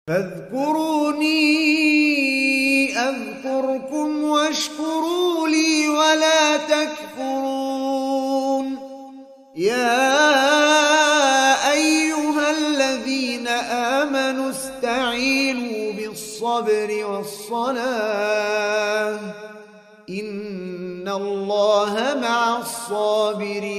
فاذكروني أذكركم واشكروا لي ولا تكفرون يا أيها الذين آمنوا استعينوا بالصبر والصلاة إن الله مع الصابرين.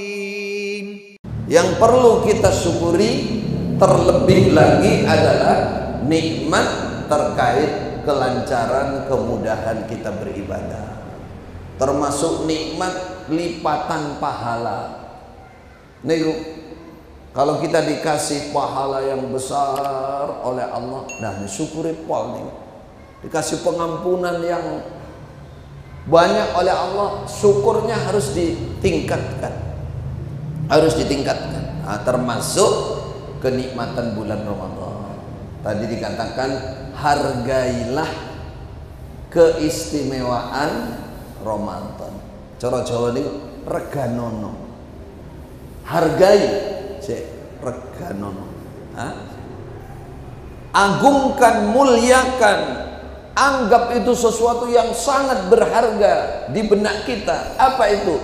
Yang perlu kita syukuri terlebih lagi adalah nikmat terkait kelancaran, kemudahan kita beribadah, termasuk nikmat lipatan pahala. Nih, kalau kita dikasih pahala yang besar oleh Allah, nah disyukuri pol nih. Dikasih pengampunan yang banyak oleh Allah, syukurnya harus ditingkatkan, harus ditingkatkan. Nah, termasuk kenikmatan bulan Ramadan. Tadi dikatakan hargailah keistimewaan Ramadan. Cara Jawa ini reganono. Hargai, reganono. Agungkan, muliakan, anggap itu sesuatu yang sangat berharga di benak kita. Apa itu?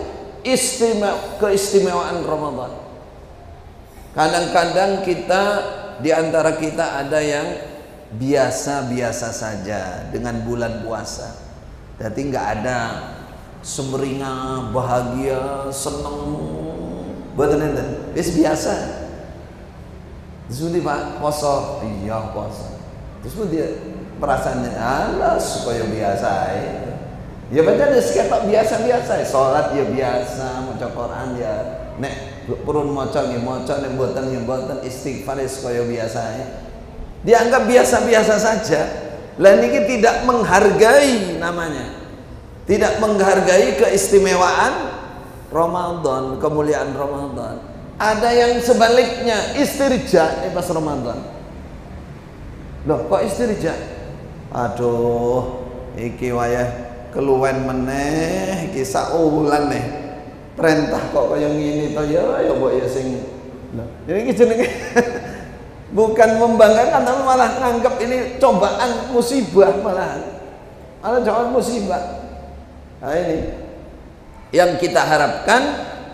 Keistimewaan Ramadan. Kadang-kadang kita, di antara kita ada yang biasa-biasa saja dengan bulan puasa. Jadi nggak ada sumringah, bahagia, seneng, betul enten. Biasa. Terus Pak poso, iya poso. Terus dia perasaannya, alah supaya biasa ya baca deh seketok biasa-biasa, sholat ya biasa, maca Quran ya nek purun maca nggih maca, nek mboten nggih mboten, istighfar supaya biasa dianggap biasa-biasa saja. Lah niki tidak menghargai, namanya tidak menghargai keistimewaan Ramadan, kemuliaan Ramadan. Ada yang sebaliknya, istirja pas Ramadan. Loh kok istirja? Aduh iki wayah keluwen meneh iki saulan nih. Perintah kok kaya ngene to ya mbok ya sing. Lho, iki jenenge bukan membanggakan tapi malah nganggap ini cobaan, musibah malahan. Malah cobaan musibah. Nah ini yang kita harapkan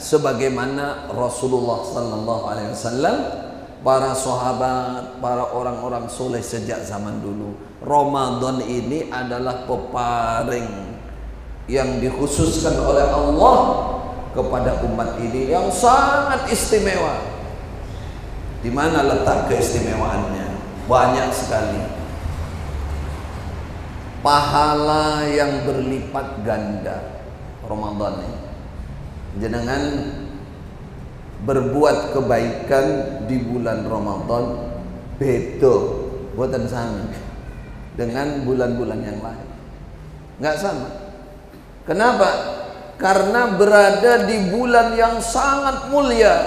sebagaimana Rasulullah sallallahu alaihi wasallam, para sahabat, para orang-orang soleh sejak zaman dulu. Ramadan ini adalah peparing yang dikhususkan oleh Allah kepada umat ini yang sangat istimewa. Di mana letak keistimewaannya? Banyak sekali. Pahala yang berlipat ganda Ramadan ini. Jenengan berbuat kebaikan di bulan Ramadan beda, buatan sama dengan bulan-bulan yang lain. Nggak sama. Kenapa? Karena berada di bulan yang sangat mulia.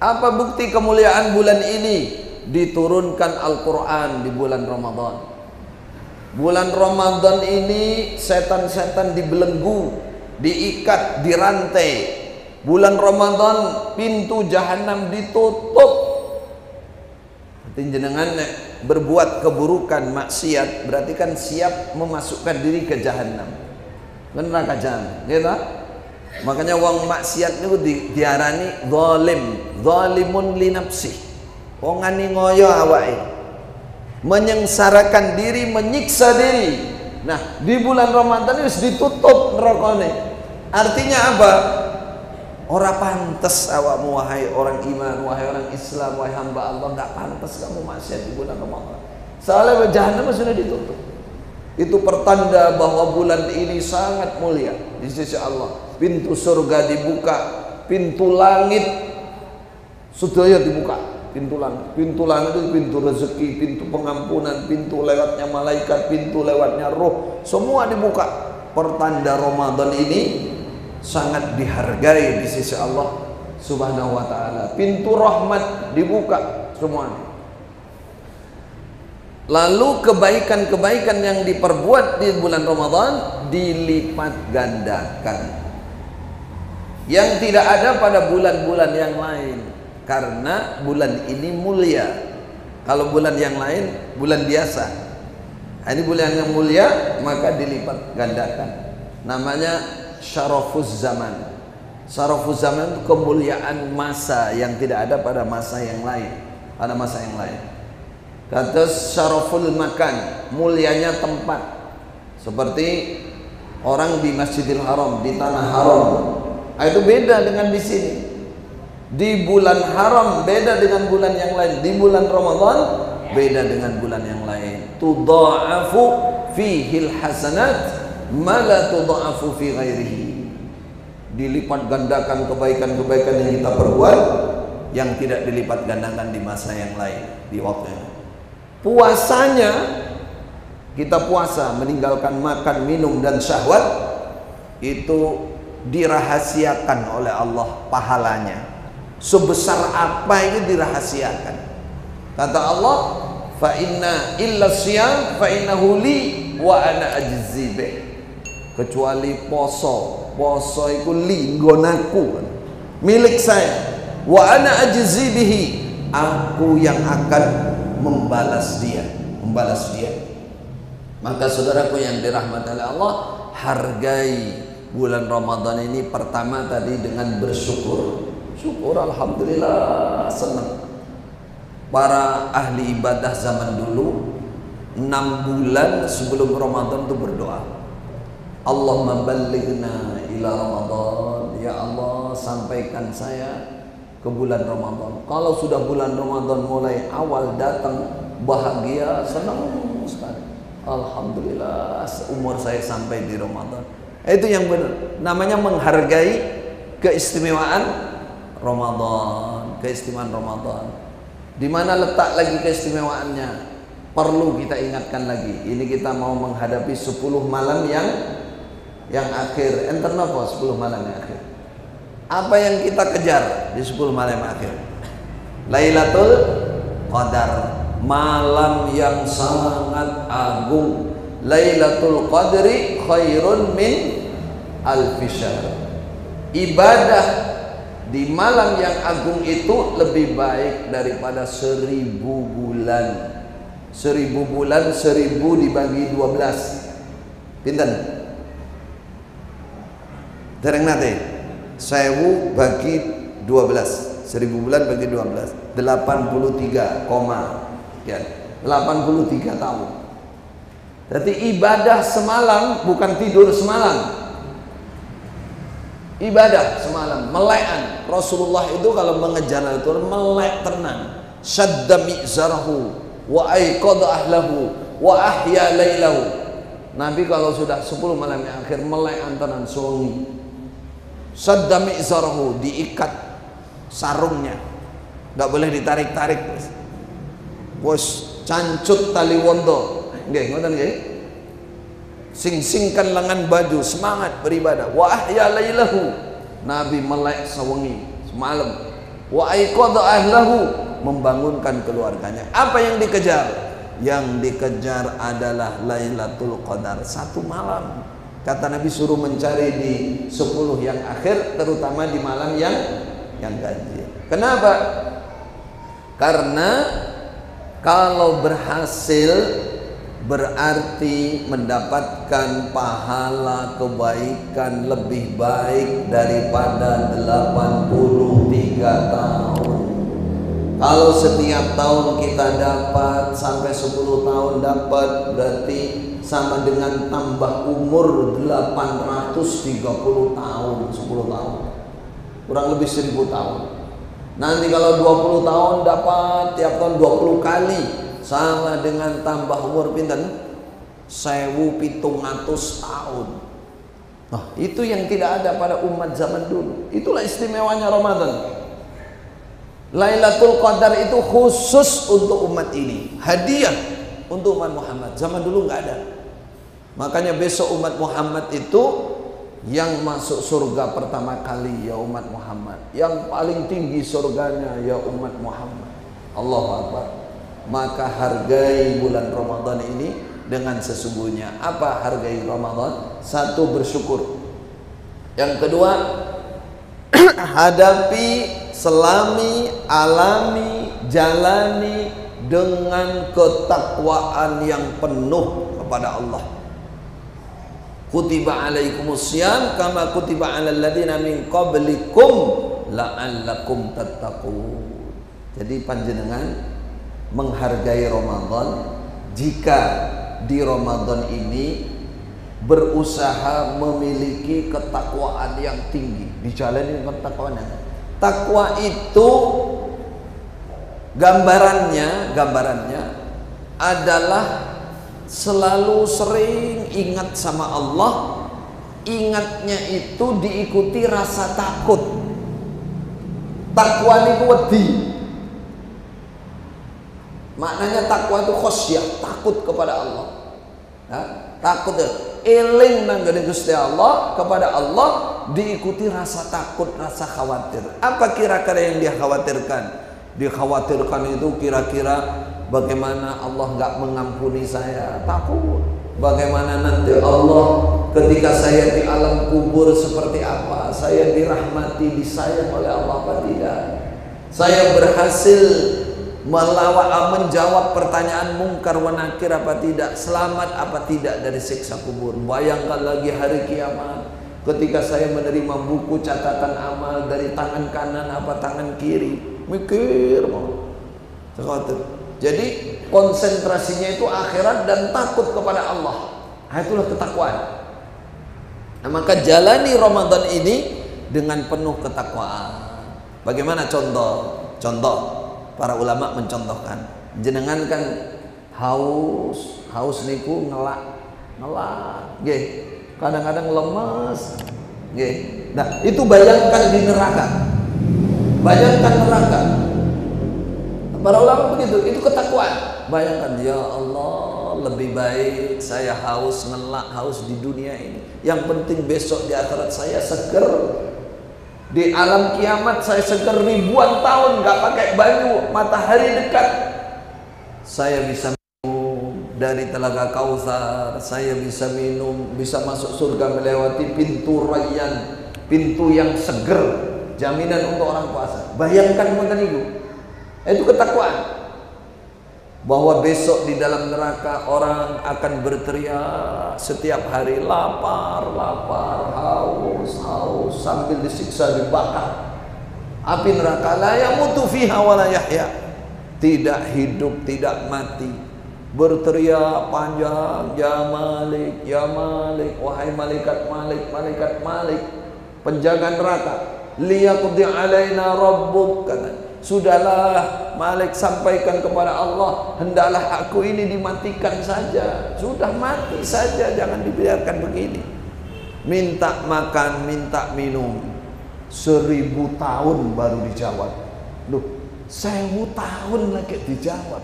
Apa bukti kemuliaan bulan ini? Diturunkan Al-Quran di bulan Ramadan. Bulan Ramadan ini setan-setan dibelenggu, diikat, dirantai. Bulan Ramadan pintu jahanam ditutup. Jenengan berbuat keburukan, maksiat, berarti kan siap memasukkan diri ke jahanam, ke neraka jahanam, gitu? Makanya wong maksiat itu diarani zalim, zalimun li nafsi. Wong ngani ngoyo awake, menyengsarakan diri, menyiksa diri. Nah, di bulan Ramadan itu ditutup nerakane. Artinya apa? Ora pantes awakmu wahai orang iman, wahai orang Islam, wahai hamba Allah, enggak pantas kamu maksiat di bulan Ramadan. Soalnya jahanam sudah ditutup. Itu pertanda bahwa bulan ini sangat mulia di sisi Allah. Pintu surga dibuka, pintu langit sedaya dibuka, pintu langit. Pintu langit itu pintu rezeki, pintu pengampunan, pintu lewatnya malaikat, pintu lewatnya roh, semua dibuka. Pertanda Ramadan ini sangat dihargai di sisi Allah Subhanahu wa taala. Pintu rahmat dibuka semuanya. Lalu kebaikan-kebaikan yang diperbuat di bulan Ramadan dilipat gandakan, yang tidak ada pada bulan-bulan yang lain, karena bulan ini mulia. Kalau bulan yang lain bulan biasa. Ini bulan yang mulia maka dilipat gandakan. Namanya syarafuz zaman. Syarafuz zaman itu kemuliaan masa yang tidak ada pada masa yang lain. Pada masa yang lain. Kata syaraful makan, mulianya tempat. Seperti orang di Masjidil Haram, di tanah haram. Itu beda dengan di sini. Di bulan haram beda dengan bulan yang lain. Di bulan Ramadan beda dengan bulan yang lain. Tudha'afu fihil hasanat ma la tudha'afu fi ghairihi. Dilipat gandakan kebaikan-kebaikan yang kita perbuat yang tidak dilipat gandakan di masa yang lain, di waktunya. Puasanya kita puasa meninggalkan makan, minum dan syahwat itu dirahasiakan oleh Allah pahalanya. Sebesar apa itu dirahasiakan. Kata Allah, fa inna illa siyam fa innahu li wa ana ajzi bih. Kecuali poso itu li nggonaku, milik saya. Wa ana ajzi bihi, aku yang akan membalas dia. Maka saudaraku yang dirahmati oleh Allah, hargai bulan Ramadan ini pertama tadi dengan bersyukur. Syukur, alhamdulillah, senang. Para ahli ibadah zaman dulu 6 bulan sebelum Ramadan itu berdoa, Allahumma ballighna ila Ramadan, ya Allah sampaikan saya ke bulan Ramadan. Kalau sudah bulan Ramadan mulai awal datang, bahagia, senang sekali. Alhamdulillah, umur saya sampai di Ramadan. Itu yang benar. Namanya menghargai keistimewaan Ramadan, keistimewaan Ramadan. Di mana letak lagi keistimewaannya? Perlu kita ingatkan lagi. Ini kita mau menghadapi 10 malam yang akhir. Enten apa 10 malam yang akhir? Apa yang kita kejar di 10 malam akhir? Lailatul Qadar, malam yang sangat agung. Lailatul Qadri khairun min alfi syahr. Ibadah di malam yang agung itu lebih baik daripada 1000 bulan. 1000 bulan, 1000 dibagi 12. Pinten? Dereng nate? 1000 bagi 12, 1000 bulan bagi 12, 83, sekian, 83 tahun. Jadi ibadah semalam bukan tidur semalam. Ibadah semalam, melekan. Rasulullah itu kalau mengejar itu melek tenang. Syadda mi'zarahu wa aiqadha ahlahu wa ahya lailahu. Nabi kalau sudah 10 malam yang akhir melekan tenang suwengi. Sadda mi'zarahu, diikat sarungnya, nggak boleh ditarik-tarik, bos. Cancut tali wondo, nggih, ngoten nggih. Sing-singkan lengan baju, semangat beribadah. Wa ahya lailahu, Nabi melek sewengi semalam. Wa aiqadha ahlahu, membangunkan keluarganya. Apa yang dikejar? Yang dikejar adalah Lailatul Qadar, 1 malam. Kata Nabi suruh mencari di 10 yang akhir, terutama di malam yang ganjil. Kenapa? Karena kalau berhasil berarti mendapatkan pahala kebaikan lebih baik daripada 83 tahun. Kalau setiap tahun kita dapat sampai 10 tahun dapat, berarti sama dengan tambah umur 830 tahun, 10 tahun. Kurang lebih 1000 tahun. Nanti kalau 20 tahun dapat tiap tahun 20 kali, sama dengan tambah umur pinten? 1700 tahun. Nah, itu yang tidak ada pada umat zaman dulu. Itulah istimewanya Ramadan. Lailatul Qadar itu khusus untuk umat ini, hadiah untuk umat Muhammad. Zaman dulu nggak ada. Makanya besok umat Muhammad itu yang masuk surga pertama kali ya umat Muhammad. Yang paling tinggi surganya ya umat Muhammad. Allahu Akbar. Maka hargai bulan Ramadan ini dengan sesungguhnya. Apa hargai Ramadan? 1, bersyukur. Yang kedua, hadapi, selami, alami, jalani dengan ketakwaan yang penuh kepada Allah. Kutiba alaikumusiyam kama kutiba alal ladzina min qablikum la'allakum tattaqun. Jadi panjenengan menghargai Ramadan jika di Ramadan ini berusaha memiliki ketakwaan yang tinggi, dijalani dengan ketakwaan. Takwa itu gambarannya adalah selalu sering ingat sama Allah. Ingatnya itu diikuti rasa takut. Takwa niku wedi. Maknanya takwa itu khosyah, takut kepada Allah. Ya, takut eling nang Gusti Allah, kepada Allah diikuti rasa takut, rasa khawatir. Apa kira-kira yang dia khawatirkan? Dikhawatirkan itu kira-kira bagaimana Allah nggak mengampuni saya, takut. Bagaimana nanti Allah ketika saya di alam kubur seperti apa? Saya dirahmati, disayang oleh Allah apa tidak? Saya berhasil menjawab pertanyaan mungkar wa nakir apa tidak? Selamat apa tidak dari siksa kubur? Bayangkan lagi hari kiamat ketika saya menerima buku catatan amal dari tangan kanan apa tangan kiri. Mikir mau. Jadi konsentrasinya itu akhirat dan takut kepada Allah. Nah, itulah ketakwaan. Nah, maka jalani Ramadan ini dengan penuh ketakwaan. Bagaimana contoh? Para ulama mencontohkan, jenengan kan haus niku ngelak, nggih. Kadang-kadang lemes, nggih. Nah, itu bayangkan di neraka. Bayangkan neraka. Para ulama begitu, itu ketakwaan. Bayangkan, ya Allah, lebih baik saya haus di dunia ini. Yang penting besok di akhirat saya seger. Di alam kiamat saya seger ribuan tahun nggak pakai baju, matahari dekat. Saya bisa minum dari telaga Kautsar, saya bisa masuk surga melewati pintu Rayyan, pintu yang seger, jaminan untuk orang puasa. Bayangkan ngoten niku. Itu ketakwaan. Bahwa besok di dalam neraka orang akan berteriak setiap hari, lapar, haus, sambil disiksa, dibakar. Api neraka la yamutu fiha wa la yahya. Tidak hidup, tidak mati. Berteriak panjang, ya Malik, ya Malik, wahai malaikat Malik, penjaga neraka. Liyaqdi alaina rabbuk, kata. Sudahlah Malik, sampaikan kepada Allah, hendaklah aku ini dimatikan saja. Sudah mati saja, jangan dibiarkan begini. Minta makan, minta minum, 1000 tahun baru dijawab. Loh, 1000 tahun lagi dijawab.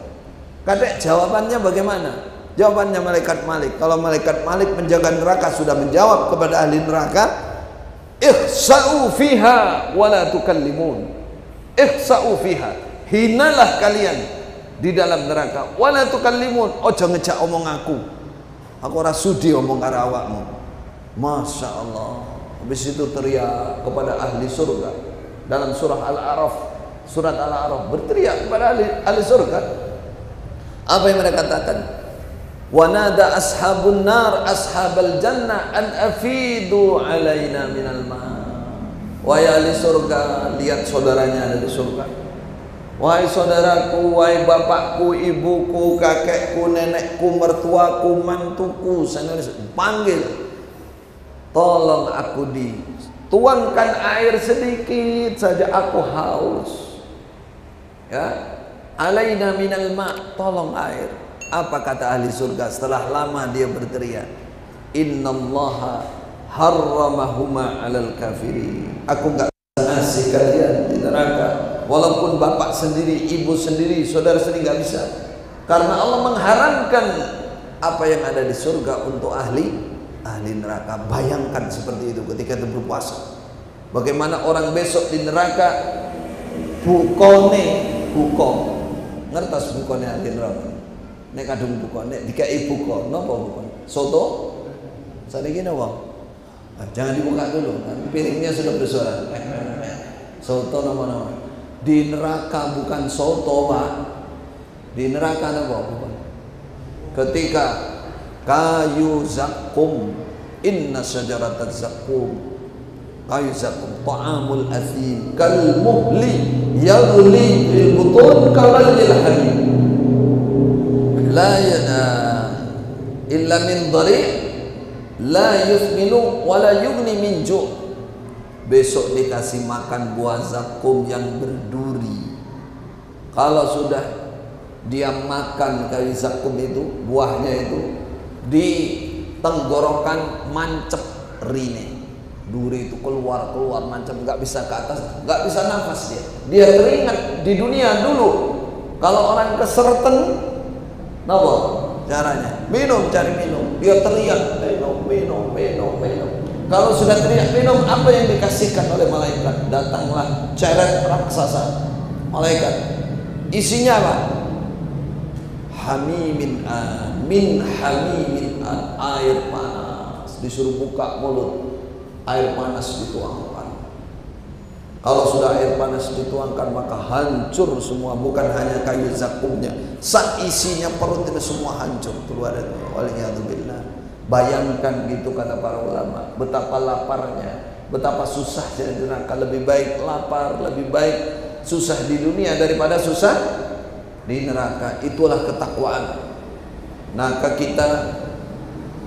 Kadek jawabannya bagaimana? Jawabannya malaikat Malik. Kalau malaikat Malik menjaga neraka sudah menjawab kepada ahli neraka, ihsa'u fiha wa la tukallimun. Ihsa'u fiha, hinalah kalian di dalam neraka. Wala tukallimun, ojo ngejak omong aku ora sudi omong karo awakmu. Masya Allah. Habis itu teriak kepada ahli surga dalam surah Al-A'raf. Surat Al-A'raf berteriak kepada ahli surga. Apa yang mereka katakan? Wa nada ashabun nar ashabal jannah an afidu alaina minal ma. Wahai ahli surga, lihat saudaranya ada di surga. Wahai saudaraku, wahai bapakku, ibuku, kakekku, nenekku, mertuaku, mantuku, panggil, tolong aku dituangkan air sedikit saja, aku haus. Ya, alaina minal ma, tolong air. Apa kata ahli surga setelah lama dia berteriak? Innallaha harramahuma alal kafirin. Aku enggak ngasih kalian di neraka, walaupun bapak sendiri, ibu sendiri, saudara sendiri enggak bisa. Karena Allah mengharamkan apa yang ada di surga untuk ahli neraka. Bayangkan seperti itu ketika itu berpuasa. Bagaimana orang besok di neraka buko. Ngertos bukone ahli neraka. Nek kadung buko, nek dikai buko, napa buko? Soto? Saniki napa? Nah, jangan dibuka dulu, nanti piringnya sudah bersuara. Soto nama-nama. Di neraka bukan soto, Pak. Di neraka ada apa? Ketika kayu zakum, inna syajarataz zakum, kayu zakum ta'amul athim kal muhli yaghli fil butun kamalil hamim la yana illa min dhari' la yuthminu wa la yughni min ju'. Besok dikasih makan buah zakum yang berduri. Kalau sudah dia makan kayu zakum itu, buahnya itu di tenggorokan mancep rine, duri itu keluar mancep, nggak bisa ke atas, nggak bisa nafas dia teringat di dunia dulu kalau orang keserten, apa caranya? Cari minum, dia teriak minum. Kalau sudah teriak minum, apa yang dikasihkan oleh malaikat? Datanglah ceret raksasa malaikat, isinya apa? Hamimin air panas. Disuruh buka mulut, air panas dituangkan. Kalau sudah air panas dituangkan, maka hancur semua, bukan hanya kayu zakumnya, sak isinya perut itu semua hancur keluar itu. Waliyadzubillah. Bayangkan gitu kata para ulama, betapa laparnya, betapa susahnya di neraka. Lebih baik lapar, lebih baik susah di dunia daripada susah di neraka. Itulah ketakwaan. Maka kita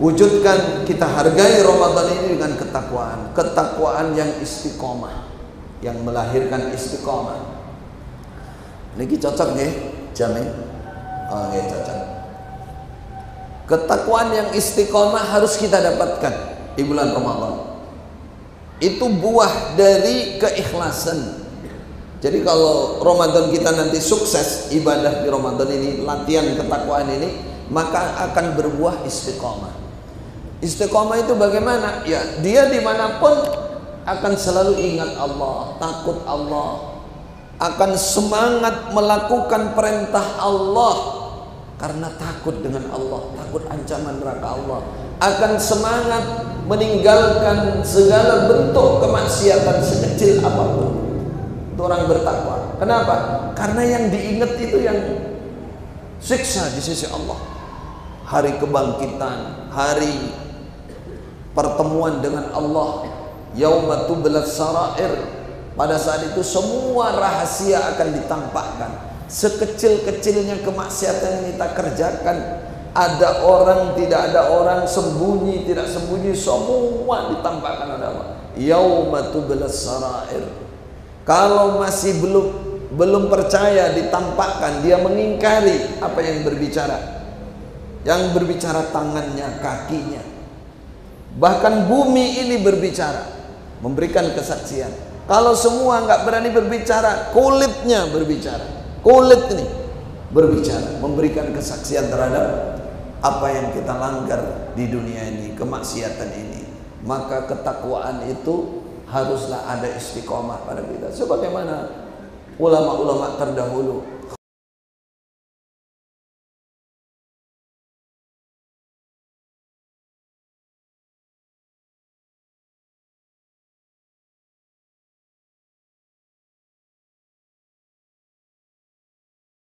wujudkan, kita hargai Ramadan ini dengan ketakwaan. Ketakwaan yang istiqomah, yang melahirkan istiqomah. Niki cocok nggih jamin? Oh nggih cocok. Ketakwaan yang istiqomah harus kita dapatkan di bulan Ramadan. Itu buah dari keikhlasan. Jadi kalau Ramadan kita nanti sukses, ibadah di Ramadan ini, latihan ketakwaan ini, maka akan berbuah istiqomah. Istiqomah itu bagaimana? Ya, dia dimanapun akan selalu ingat Allah, takut Allah, akan semangat melakukan perintah Allah karena takut dengan Allah, takut ancaman neraka Allah, akan semangat meninggalkan segala bentuk kemaksiatan sekecil apapun. Itu orang bertakwa. Kenapa? Karena yang diingat itu yang siksa di sisi Allah, hari kebangkitan, hari pertemuan dengan Allah, yauma tublas sarair. Pada saat itu semua rahasia akan ditampakkan. Sekecil-kecilnya kemaksiatan yang kita kerjakan, ada orang, tidak ada orang, sembunyi, tidak sembunyi, semua ditampakkan oleh Allah. Yauma tublas sarair. Kalau masih belum percaya, ditampakkan, dia mengingkari apa yang berbicara. Yang berbicara tangannya, kakinya, bahkan bumi ini berbicara, memberikan kesaksian. Kalau semua nggak berani berbicara, kulitnya berbicara. Kulit ini berbicara, memberikan kesaksian terhadap apa yang kita langgar di dunia ini, kemaksiatan ini. Maka ketakwaan itu haruslah ada istiqomah pada kita, sebagaimana ulama-ulama terdahulu.